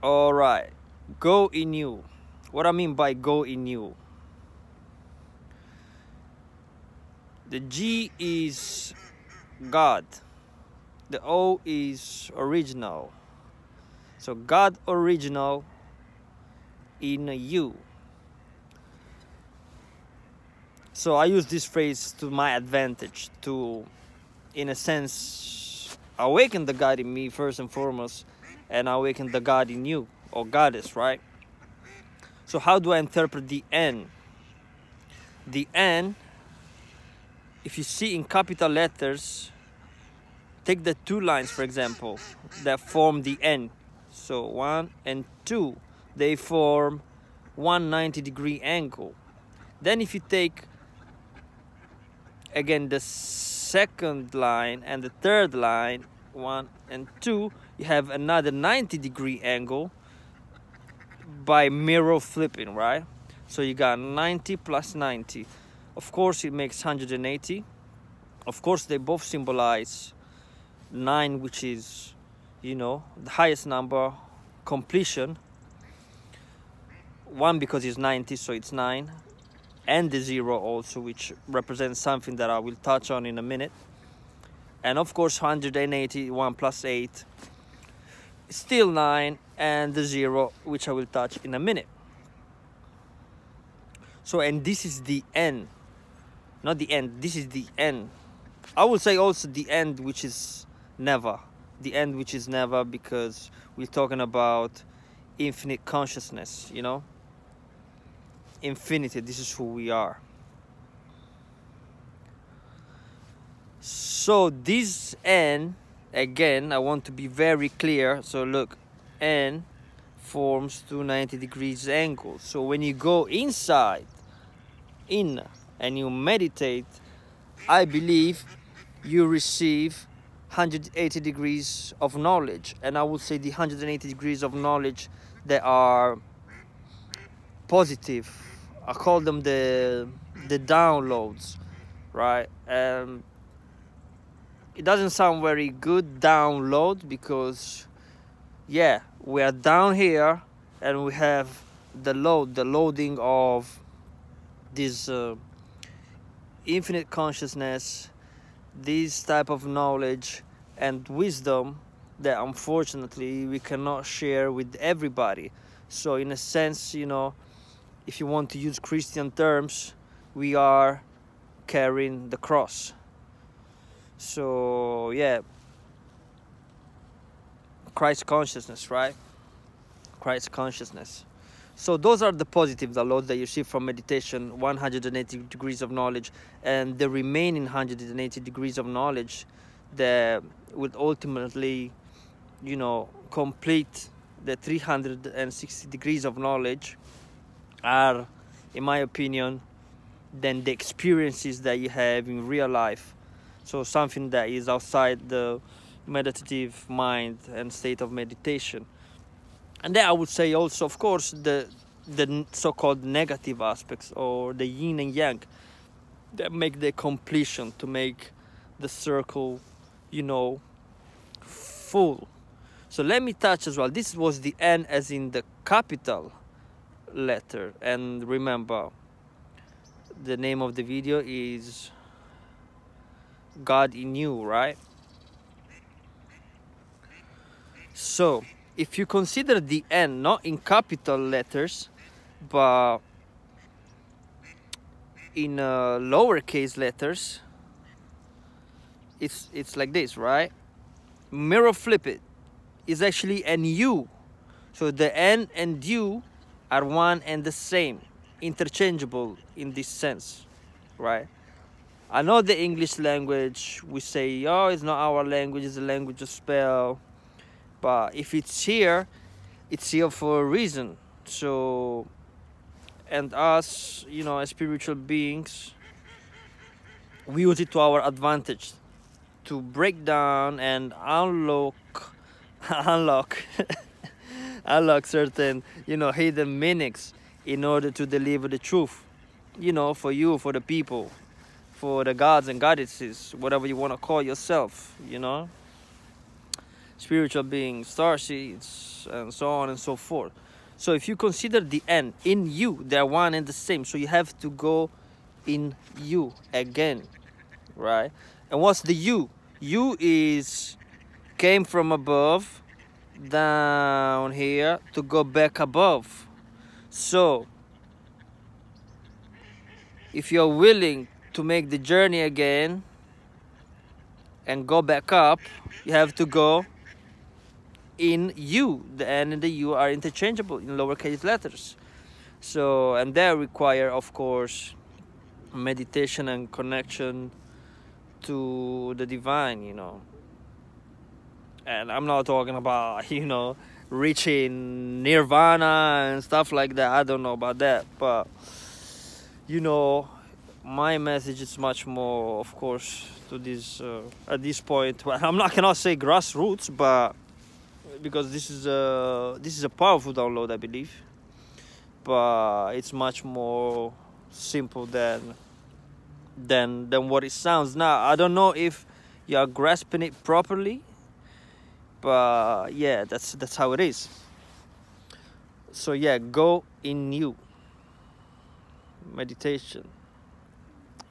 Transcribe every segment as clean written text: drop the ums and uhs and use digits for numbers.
All right, go in you. What I mean by go in you, the G is God, the O is original. So God original in you. So I use this phrase to my advantage to, in a sense, awaken the God in me first and foremost, and awaken the God in you, or goddess, right? So how do I interpret the N? The N, if you see in capital letters, take the two lines, for example, that form the N. So 1 and 2, they form 190-degree angle. Then if you take again the second line and the third line, 1 and 2, you have another 90-degree angle by mirror flipping, right? So you got 90 plus 90. Of course it makes 180. Of course they both symbolize 9, which is, you know, the highest number, completion. 1 because it's 90, so it's 9. And the 0 also, which represents something that I will touch on in a minute. And of course 180, 1 plus 8, still 9, and the 0, which I will touch in a minute. So, and this is the N, not the end, this is the N. I would say also the end, which is never. The end, which is never, because we're talking about infinite consciousness, you know? Infinity, this is who we are. So this N, again, I want to be very clear. So look, N forms 290 degrees angle. So when you go inside, and you meditate, I believe you receive 180 degrees of knowledge. And I would say the 180 degrees of knowledge that are positive. I call them the downloads, right? It doesn't sound very good, download, because yeah, we are down here and we have the loading of this infinite consciousness, this type of knowledge and wisdom that unfortunately we cannot share with everybody. So in a sense, you know, if you want to use Christian terms, we are carrying the cross. So yeah, Christ consciousness, right? Christ consciousness. So those are the positive downloads that you see from meditation, 180 degrees of knowledge, and the remaining 180 degrees of knowledge that would ultimately, you know, complete the 360 degrees of knowledge are, in my opinion, then the experiences that you have in real life. So something that is outside the meditative mind and state of meditation. And then I would say also, of course, the so-called negative aspects, or the yin and yang, that make the completion, to make the circle, you know, full. So let me touch as well. This was the N as in the capital letter. And remember, the name of the video is God in You, right? So if you consider the N not in capital letters but in lowercase letters, it's like this, right? Mirror flip it, is actually an U. So the N and U are one and the same, interchangeable in this sense, right? I know the English language, we say, oh, it's not our language, it's a language of spell. But if it's here for a reason. So, and us, you know, as spiritual beings, we use it to our advantage to break down and unlock certain, you know, hidden meanings in order to deliver the truth, you know, for you, for the people, for the gods and goddesses, whatever you want to call yourself, you know. spiritual beings, star seeds, and so on and so forth. So if you consider the N in you, they're one and the same. So you have to go in you again, right? And what's the you? You is came from above down here to go back above. So if you're willing to make the journey again and go back up, you have to go in you. The N and the U are interchangeable in lowercase letters. So, and they require, of course, meditation and connection to the divine, you know. And I'm not talking about, you know, reaching nirvana and stuff like that. I don't know about that, but you know, my message is much more, of course, to this at this point. Well, cannot say grassroots, but because this is a powerful download, I believe, but it's much more simple than what it sounds. Now, I don't know if you are grasping it properly, but yeah, that's how it is. So yeah, go in you. Meditation.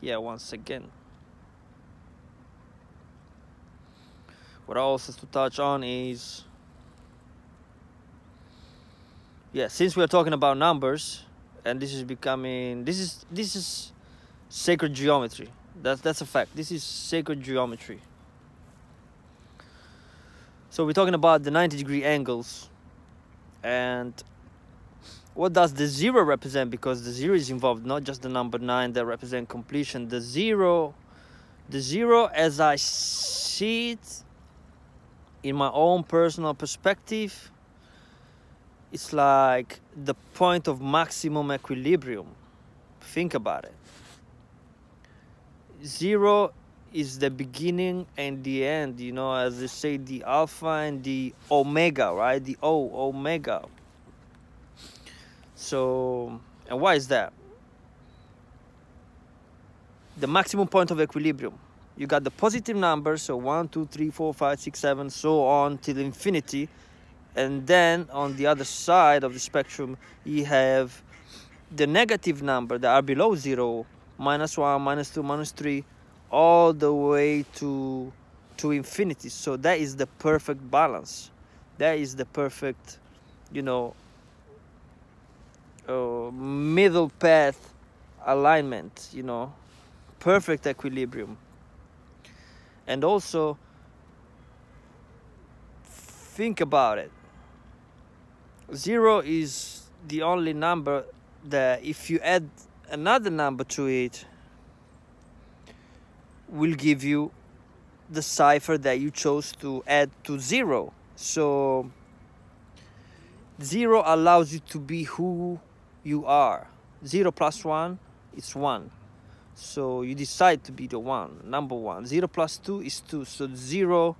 Yeah, once again. What I also have to touch on is, yeah, since we are talking about numbers, and this is becoming, this is sacred geometry. That's a fact. This is sacred geometry. So we're talking about the 90-degree angles, and what does the 0 represent? Because the 0 is involved, not just the number 9 that represent completion. The zero, as I see it, in my own personal perspective, it's like the point of maximum equilibrium. Think about it. 0 is the beginning and the end, you know, as they say, the alpha and the omega, right? The omega. So, and why is that? The maximum point of equilibrium. You got the positive numbers, so 1, 2, 3, 4, 5, 6, 7, so on till infinity. And then on the other side of the spectrum, you have the negative number that are below 0, -1, -2, -3, all the way to infinity. So that is the perfect balance. That is the perfect, you know, middle path alignment, you know, perfect equilibrium. And also, think about it. 0 is the only number that if you add another number to it, will give you the cipher that you chose to add to 0. So 0 allows you to be who you are. 0 plus 1 is 1. So you decide to be the one, number 1. 0 plus 2 is 2. So 0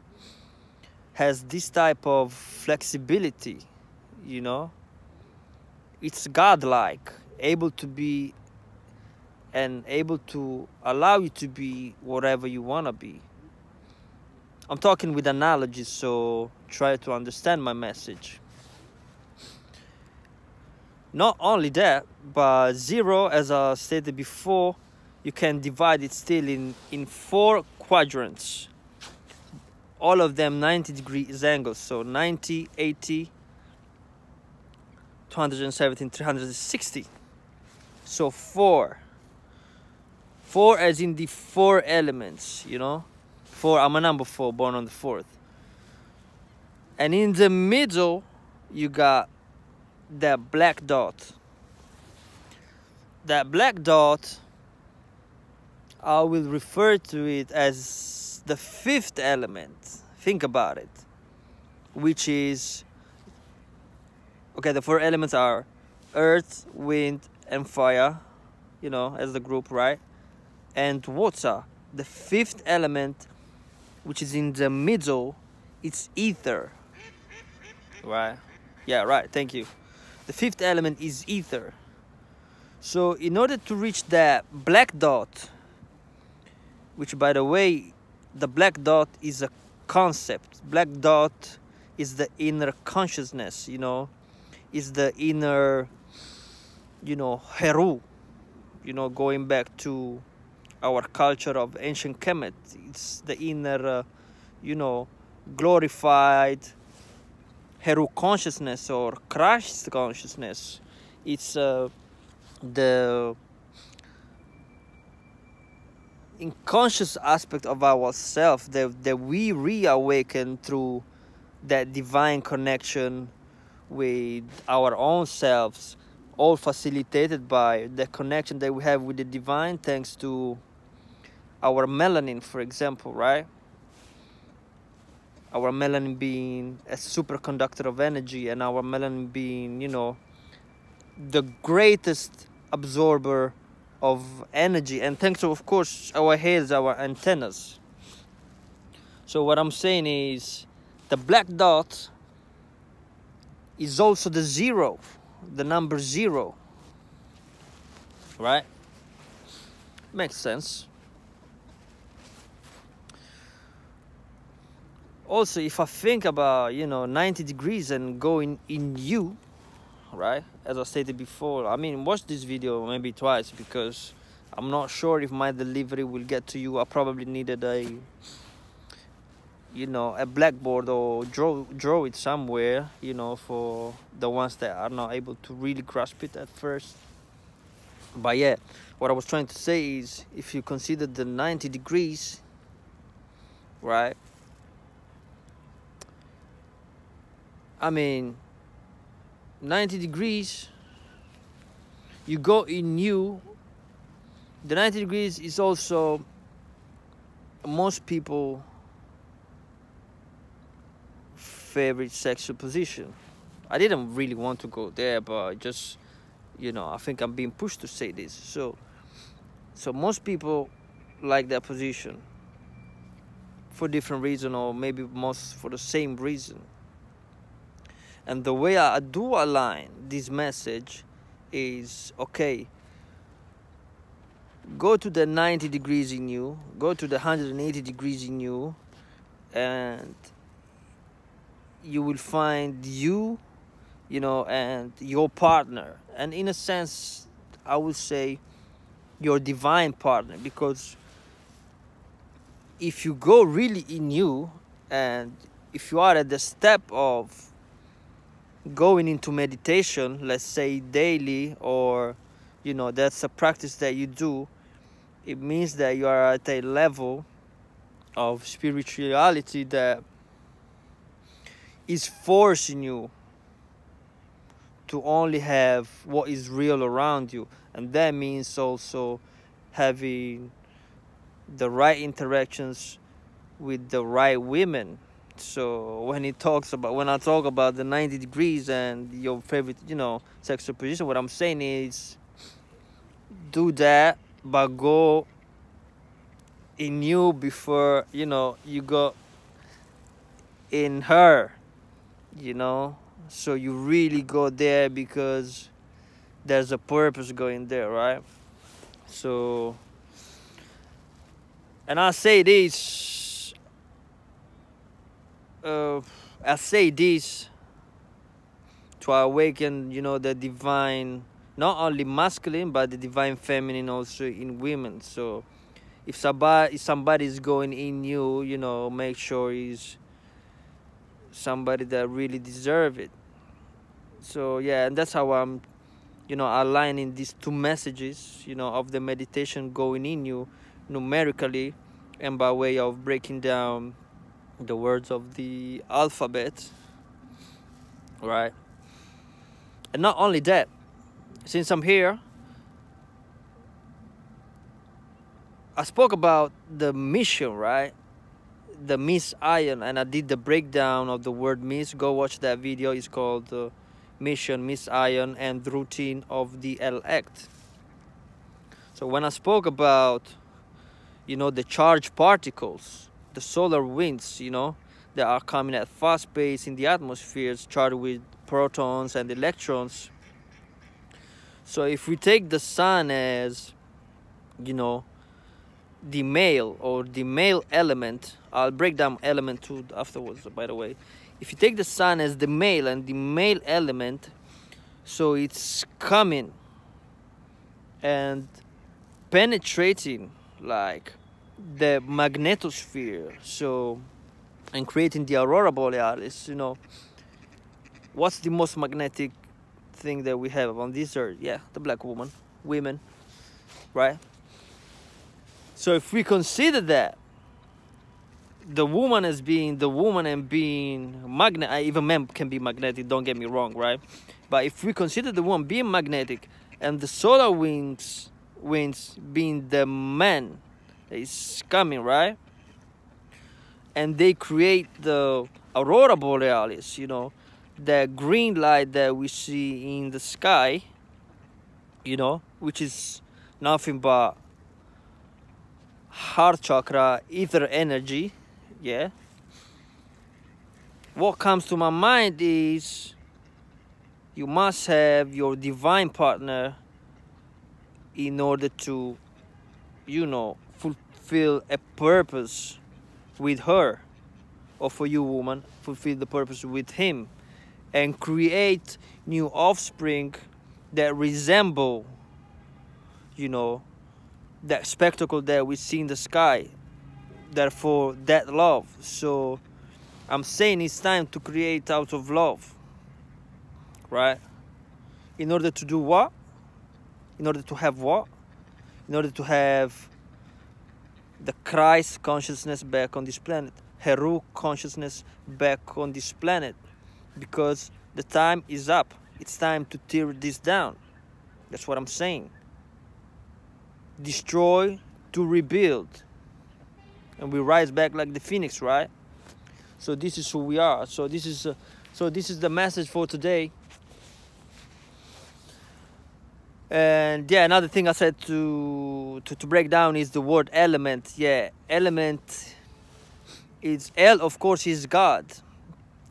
has this type of flexibility, you know. It's godlike, able to be and able to allow you to be whatever you want to be. I'm talking with analogies, so try to understand my message. Not only that, but 0, as I stated before, you can divide it still in 4 quadrants. All of them 90 degrees angles. So 90, 80, 217, 360. So 4. 4 as in the 4 elements, you know. 4, I'm a number 4, born on the 4th. And in the middle, you got that black dot. That black dot, I will refer to it as the 5th element. Think about it. Which is, okay, the 4 elements are earth, wind, and fire, you know, as the group, right? And water. The 5th element, which is in the middle, it's ether. Right? Yeah, right, thank you. The 5th element is ether. So in order to reach that black dot, which, by the way, the black dot is a concept. Black dot is the inner consciousness, you know, is the inner, you know, Heru, you know, going back to our culture of ancient Kemet. It's the inner, you know, glorified Heru consciousness or Christ consciousness. It's the unconscious aspect of ourself that we reawaken through that divine connection with our own selves, all facilitated by the connection that we have with the divine, thanks to our melanin, for example, right? Our melanin being a superconductor of energy, and our melanin being, you know, the greatest absorber of energy, and thanks to, of course, our heads, our antennas. So what I'm saying is, the black dot is also the zero, the number 0, right? Makes sense. Also, if I think about, you know, 90 degrees and going in you, right, as I stated before, I mean, watch this video maybe twice, because I'm not sure if my delivery will get to you. I probably needed a, you know, a blackboard, or draw it somewhere, you know, for the ones that are not able to really grasp it at first. But yeah, what I was trying to say is, if you consider the 90 degrees, right, I mean, 90 degrees, you go in you. The 90 degrees is also most people favorite sexual position. I didn't really want to go there, but just, you know, I think I'm being pushed to say this. So most people like that position for different reason, or maybe most for the same reason. And the way I do align this message is, okay, go to the 90 degrees in you, go to the 180 degrees in you, and you will find you know, and your partner. And in a sense, I would say your divine partner, because if you go really in you, and if you are at the step of going into meditation, let's say daily, or, you know, that's a practice that you do, it means that you are at a level of spirituality that is forcing you to only have what is real around you. And that means also having the right interactions with the right women. So when I talk about the 90 degrees and your favorite, you know, sexual position, what I'm saying is, do that, but go in you before, you know, you go in her, you know. So you really go there because there's a purpose going there, right? So, and I say this to awaken, you know, the divine, not only masculine, but the divine feminine also in women. So if somebody is going in you, you know, make sure he's somebody that really deserve it. So yeah, and that's how I'm, you know, aligning these two messages, you know, of the meditation going in you numerically, and by way of breaking down the words of the alphabet, right? And not only that, since I'm here, I spoke about the mission, right? The Miss Iron, and I did the breakdown of the word Miss. Go watch that video. It's called Mission, Miss Iron, and Routine of the Elect. So when I spoke about, you know, the charged particles, the solar winds, you know, that are coming at fast pace in the atmospheres, charged with protons and electrons. So if we take the sun as, you know, the male element, I'll break down element 2 afterwards, by the way. if you take the sun as the male and the male element, so it's coming and penetrating like the magnetosphere, so, and creating the aurora borealis. You know, what's the most magnetic thing that we have on this earth? Yeah, the black women, right? So if we consider that the woman as being the woman and being magnet, even men can be magnetic, don't get me wrong, right? But if we consider the woman being magnetic and the solar winds being the man is coming, right? And they create the aurora borealis, you know, the green light that we see in the sky, you know, which is nothing but heart chakra, ether energy. Yeah. What comes to my mind is you must have your divine partner in order to, you know, fulfill a purpose with her, or for you, woman, fulfill the purpose with him, and create new offspring that resemble, you know, that spectacle that we see in the sky. Therefore, that love. So I'm saying it's time to create out of love, right? In order to do what? In order to have what? In order to have the Christ consciousness back on this planet, Heru consciousness back on this planet, because the time is up. It's time to tear this down. That's what I'm saying. Destroy to rebuild, and we rise back like the phoenix, right? So this is who we are. So this is the message for today. And yeah, another thing I said to break down is the word element. Yeah, element is El, of course, is God.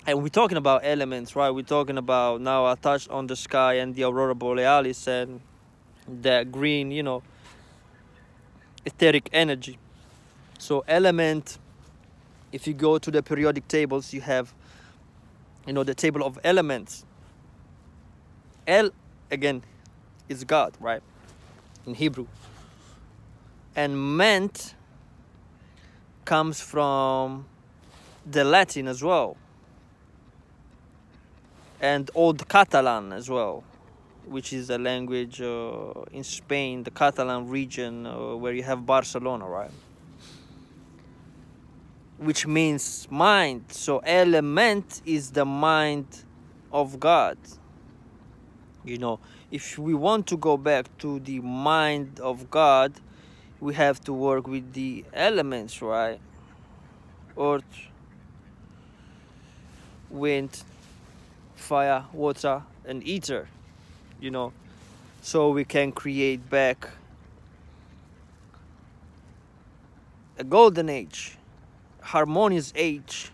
And we're talking about elements, right? We're talking about, now I touched on the sky and the aurora borealis and the green, you know, etheric energy. So element, if you go to the periodic tables, you have, you know, the table of elements. El, again, is God, right? In Hebrew. And ment comes from the Latin as well. And Old Catalan as well, which is a language in Spain, the Catalan region where you have Barcelona, right? Which means mind. So element is the mind of God. You know, if we want to go back to the mind of God, we have to work with the elements, right? Earth, wind, fire, water, and ether, you know, so we can create back a golden age, harmonious age,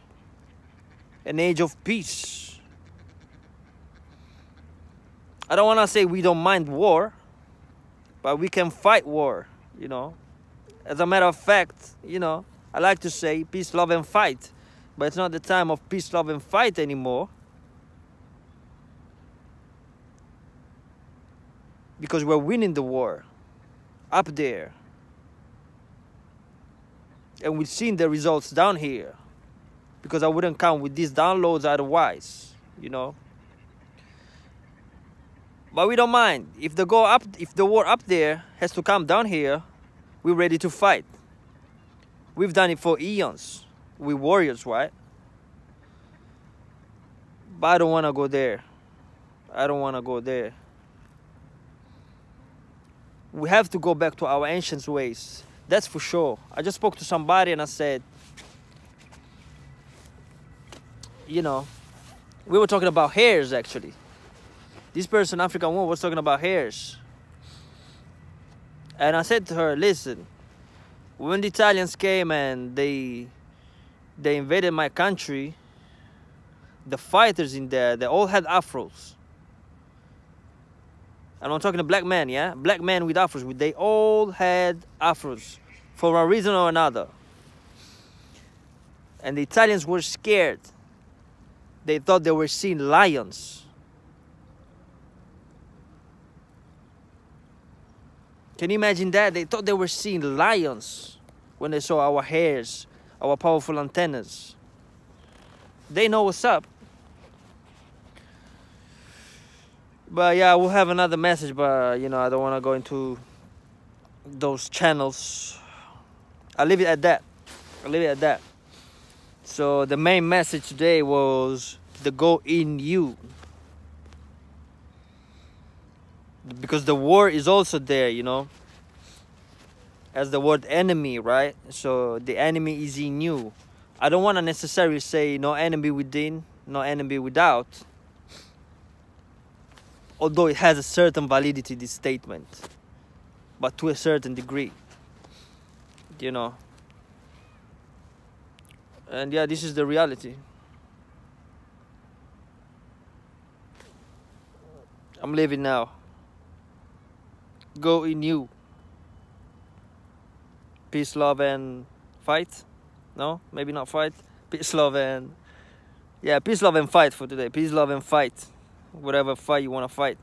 an age of peace. I don't want to say we don't mind war, but we can fight war, you know. As a matter of fact, you know, I like to say peace, love, and fight, but it's not the time of peace, love, and fight anymore. Because we're winning the war up there. And we've seen the results down here. Because I wouldn't count with these downloads otherwise, you know. But we don't mind. If the war up there has to come down here, we're ready to fight. We've done it for eons. We're warriors, right? But I don't want to go there. I don't want to go there. We have to go back to our ancient ways. That's for sure. I just spoke to somebody and I said, you know, we were talking about hairs actually. This person, African woman, was talking about hairs. And I said to her, listen, when the Italians came and they invaded my country, the fighters in there, they all had afros. And I'm talking to black men, yeah? Black men with afros. They all had afros for a reason or another. And the Italians were scared. They thought they were seeing lions. Can you imagine that? They thought they were seeing lions when they saw our hairs, our powerful antennas. They know what's up. But yeah, we'll have another message, but you know, I don't want to go into those channels. I'll leave it at that. I'll leave it at that. So the main message today was the go in you. Because the war is also there, you know, as the word enemy, right? So the enemy is in you. I don't want to necessarily say no enemy within, no enemy without, although it has a certain validity, this statement, but to a certain degree, you know. And yeah, this is the reality. I'm living now. Go in you. Peace, love, and fight. No, maybe not fight. Peace, love, and yeah, peace, love, and fight for today. Peace, love, and fight. Whatever fight you want to fight.